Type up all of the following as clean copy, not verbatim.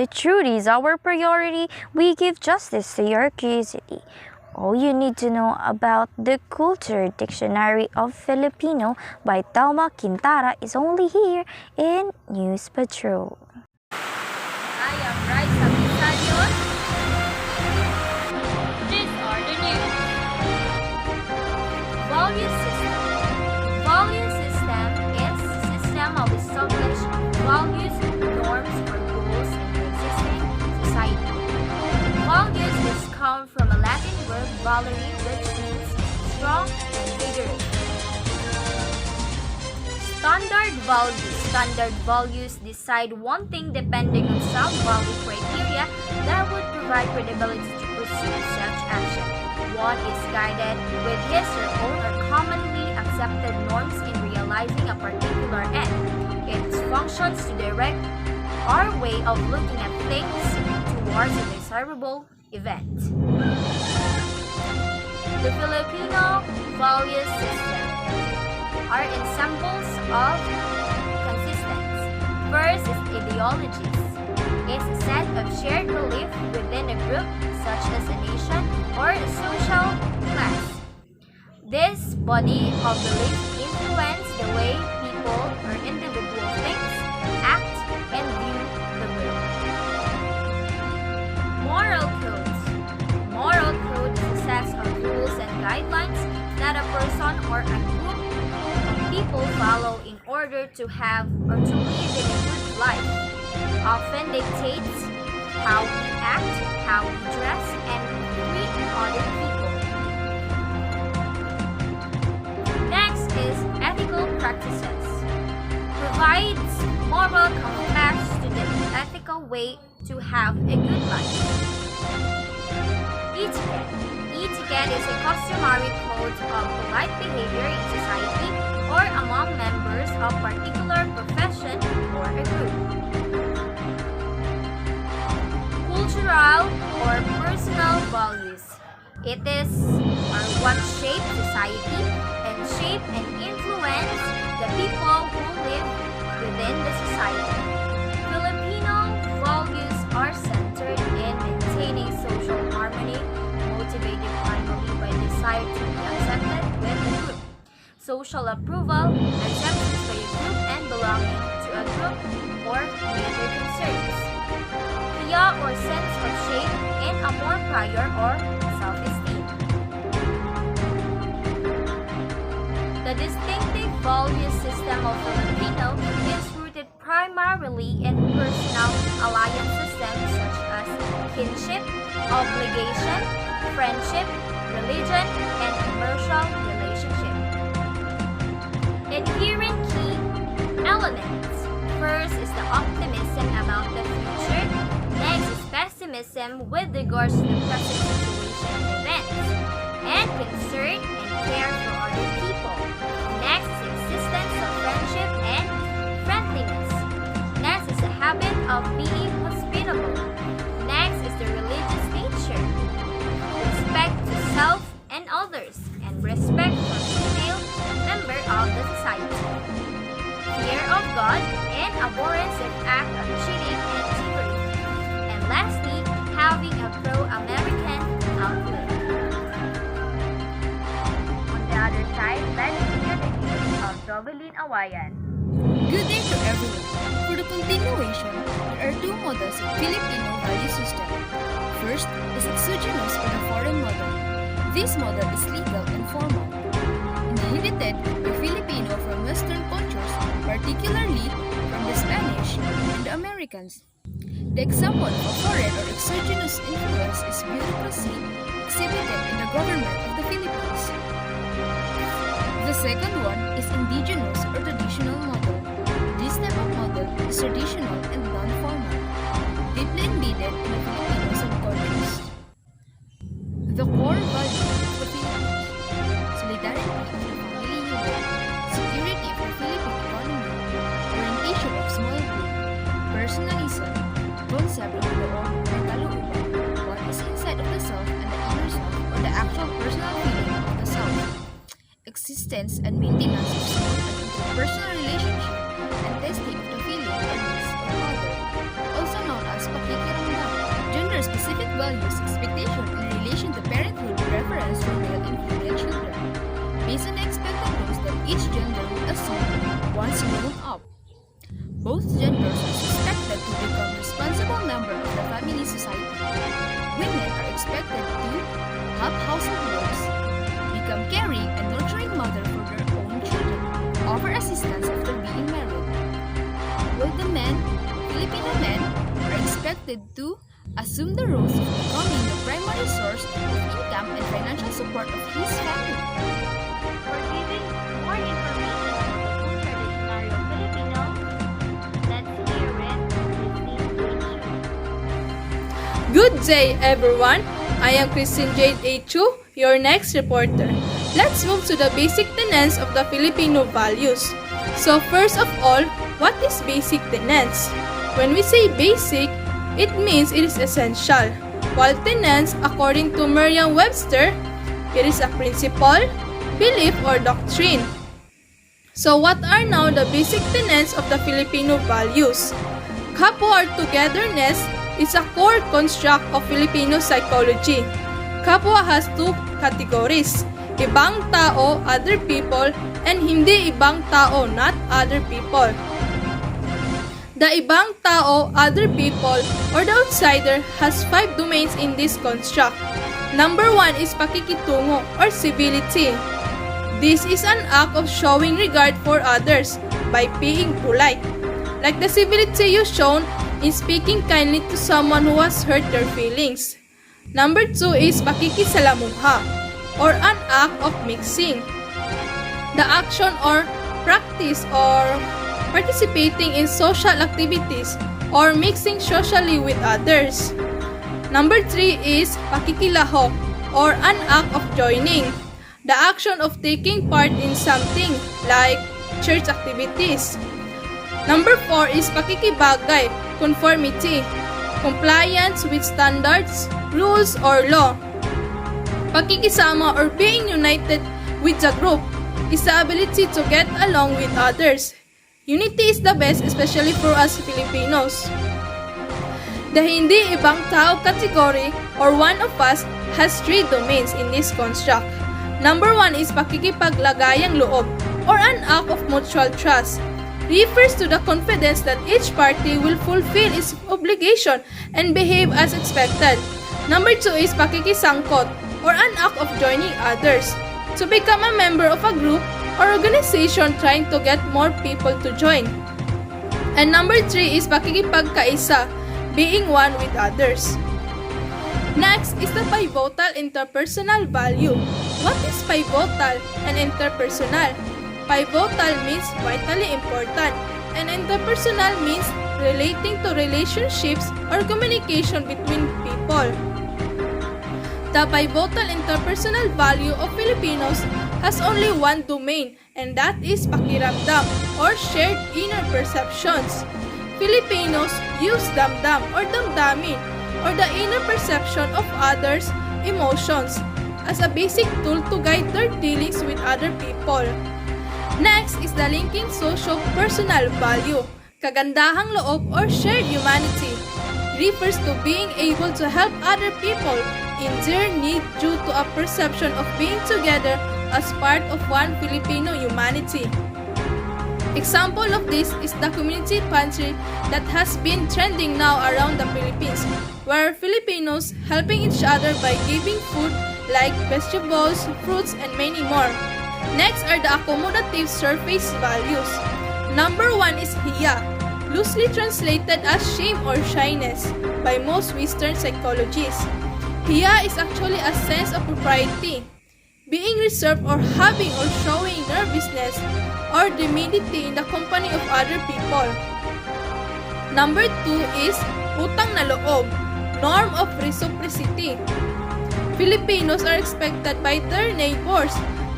The truth is our priority. We give justice to your curiosity. All you need to know about the Culture Dictionary of Filipino by Thelma Quintara is only here in News Patrol. I am Raisa Bisarios. These are the news. Value system. Value system is system of established values, norms, or goals in the existing society. Values is come from a Latin word valere, which means strong and vigorous. Standard values. Standard values decide one thing depending on some value criteria that would provide credibility to pursue such action. One is guided with his or own or commonly accepted norms in realizing a particular end. It functions to direct our way of looking at things towards a desirable event. The Filipino value system are ensembles of consistence. First is ideologies. It's a set of shared belief within a group, such as a nation or a social class. This body of belief influence the way people or individuals think, act, and view the world. Moral codes. Moral code is a set of rules and guidelines that a person or a group people follow in order to have or to live in a good life. Often dictates how we act, how we dress, and treat other people. Next is ethical practices. Provides moral compass to the ethical way to have a good life. Etiquette. Etiquette is a customary code of polite behavior in society or among members of particular profession or a group. Cultural or personal values. It is or what shape society and shape and influence the people who live within the society. Filipino values are centered in maintaining social harmony, motivated primarily by desire to be accepted with the group. Social approval, acceptance by a group and belonging to a group or major concerns. Hiya or sense of shame and a more prior or self-esteem. The distinctive value system of Filipino is rooted primarily in personal alliance systems such as kinship, obligation, friendship, religion, and commercial relationship. Inherent key elements. First is the optimism about the future. Next is pessimism with regards to the present situation and events. And concern and care for other people. Next is existence of friendship and friendliness. Next is the habit of being hospitable. Next is the religious nature. Respect to self and others. And respect for female member of the society. Fear of God and abhorrence of act of cheating and thievery. And lastly, having a pro-American outlook. On the other side, let's hear the news of Jovelyn Awayan. Good day to everyone. For the continuation, there are two models of Filipino value system. First is exogenous or the foreign model. This model is legal and formal, inherited by Filipino from Western cultures, particularly from the Spanish and the Americans. The example of foreign or exogenous influence is bureaucracy exhibited in the government of the Philippines. The second one is indigenous or traditional model. This type of model is traditional and non-formal, deeply embedded in the Filipino subcultures. The core values of the Philippines: solidarity of the family unit, security of the Philippine economy, orientation of small group, personalism, concept of the own or kalooban, what is inside of the self and the inner self, or the actual personal feeling of the self, existence and maintenance of small and interpersonal relationship, and testing of the feeling or needs of other, also known as pakikibaka. values expectation in relation to parenthood preference for male and female children, based on the expected roles that each gender will assume once grown up. Both genders are expected to become responsible members of the family society. Women are expected to help household works, become caring and nurturing mother for their own children, offer assistance after being married. While the men, Filipino men, are expected to assume the roles of becoming the primary source of income and financial support of his family. For giving more information about the culture dictionary of Filipino, let's hear it with Christine J. Chu. Good day, everyone. I am Christine Jade A. Chu, your next reporter. Let's move to the basic tenets of the Filipino values. So first of all, what is basic tenets? When we say basic, it means it is essential. While tenets, according to Merriam-Webster, it is a principle, belief, or doctrine. So what are now the basic tenets of the Filipino values? Kapwa or togetherness is a core construct of Filipino psychology. Kapwa has two categories: ibang tao, other people, and hindi ibang tao, not other people. The ibang tao, other people, or the outsider has 5 domains in this construct. Number 1 is pakikitungo or civility. This is an act of showing regard for others by being polite, like the civility you shown in speaking kindly to someone who has hurt your feelings. Number 2 is pakikisalamuha, or an act of mixing. The action or practice or participating in social activities or mixing socially with others. Number 3 is pakikilahok, or an act of joining. The action of taking part in something like church activities. Number 4 is pakikibagay, conformity, compliance with standards, rules, or law. Pakikisama or being united with the group is the ability to get along with others. Unity is the best, especially for us Filipinos. The hindi ibang tao category or one of us has 3 domains in this construct. Number 1 is pakikipaglagayang loob, or an act of mutual trust. Refers to the confidence that each party will fulfill its obligation and behave as expected. Number 2 is pakikisangkot, or an act of joining others. To become a member of a group or organization trying to get more people to join. And number 3 is pakikipagkaisa, being one with others. Next is the pivotal interpersonal value. What is pivotal and interpersonal? Pivotal means vitally important, and interpersonal means relating to relationships or communication between people. The pivotal interpersonal value of Filipinos has only one domain, and that is pakiramdam or shared inner perceptions. Filipinos use damdam or damdamin or the inner perception of others' emotions as a basic tool to guide their dealings with other people. Next is the linking socio-personal value, kagandahang loob or shared humanity. Refers to being able to help other people in their need due to a perception of being together as part of one Filipino humanity. Example of this is the community pantry that has been trending now around the Philippines, where Filipinos helping each other by giving food like vegetables, fruits, and many more. Next are the accommodative surface values. Number 1 is hiya, loosely translated as shame or shyness by most Western psychologists. Hiya is actually a sense of propriety, being reserved or having or showing nervousness or timidity in the company of other people. Number 2 is utang na loob, norm of reciprocity. Filipinos are expected by their neighbors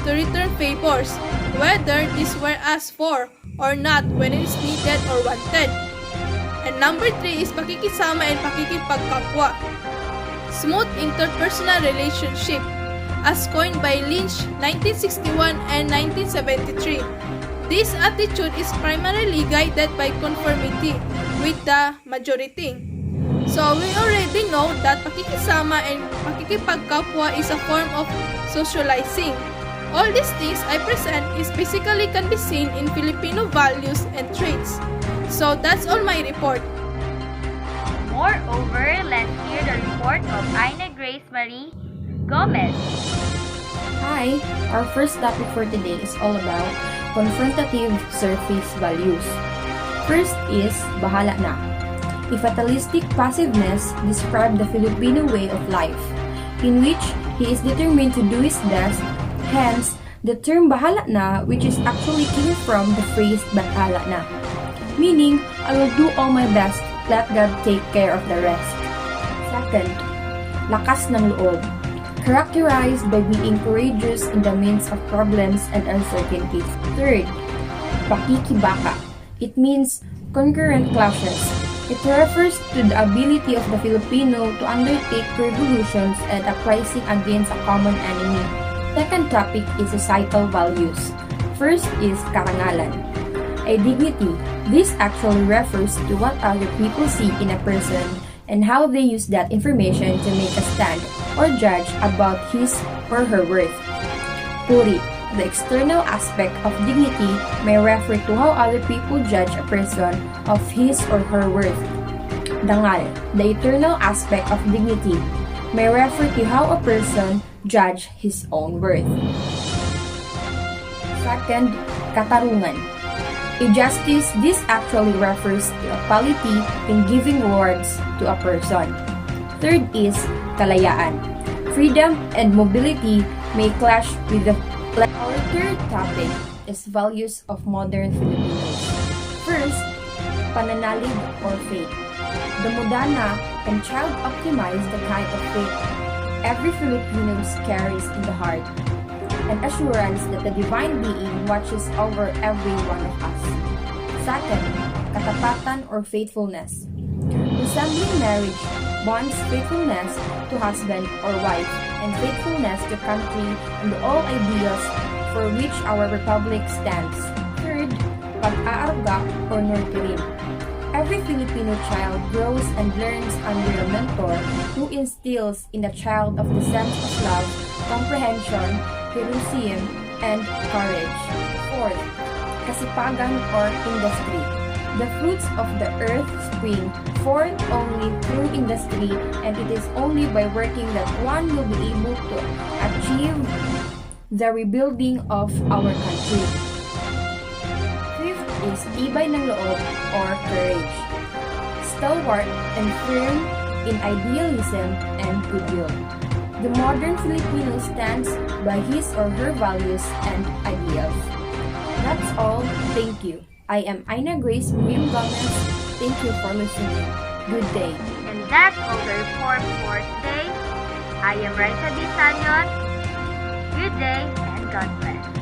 to return favors, whether these were asked for or not when it is needed or wanted. And number 3 is pakikisama and pakikipagkapwa, smooth interpersonal relationship, as coined by Lynch 1961 and 1973. This attitude is primarily guided by conformity with the majority. So, we already know that pakikisama and pakikipagkapwa is a form of socializing. All these things I present is basically can be seen in Filipino values and traits. So, that's all my report. Moreover, let's hear the report of Ina Grace Marie Gomez. Hi! Our first topic for today is all about confrontative surface values. First is bahala na. A fatalistic passiveness describes the Filipino way of life, in which he is determined to do his best. Hence, the term bahala na, which is actually came from the phrase bathala na, meaning, I will do all my best, let God take care of the rest. Second, lakas ng loob. Characterized by being courageous in the midst of problems and uncertainties. Third, pakikibaka. It means concurrent clashes. It refers to the ability of the Filipino to undertake revolutions and uprising against a common enemy. Second topic is societal values. First is karangalan. A dignity. This actually refers to what other people see in a person and how they use that information to make a stand or judge about his or her worth. Puri. The external aspect of dignity may refer to how other people judge a person of his or her worth. Dangal. The internal aspect of dignity may refer to how a person judge his own worth. Second, katarungan. A justice, this actually refers to a quality in giving rewards to a person. Third is kalayaan. Freedom and mobility may clash with the. Our third topic is values of modern Filipinos. First, pananalig or faith. The Modana and child-optimize the kind of faith every Filipino carries in the heart, an assurance that the divine being watches over every one of us. Second, katapatan or faithfulness. Resembling marriage bonds faithfulness to husband or wife and faithfulness to country and all ideals for which our republic stands. Third, pag-aaruga or nurturing. Every Filipino child grows and learns under a mentor who instills in the child of the sense of love, comprehension, heroism, and courage. Fourth, kasipagan or industry. The fruits of the earth spring forth only through industry, and it is only by working that one will be able to achieve the rebuilding of our country. Fifth is tibay ng loob or courage. Stalwart and firm in idealism and goodwill. The modern Filipino stands by his or her values and ideals. That's all. Thank you. I am Ina Grace Marie Gomez. Thank you for listening. Good day. And that's all the report for today. I am Raisa Bisanyon. Good day and God bless.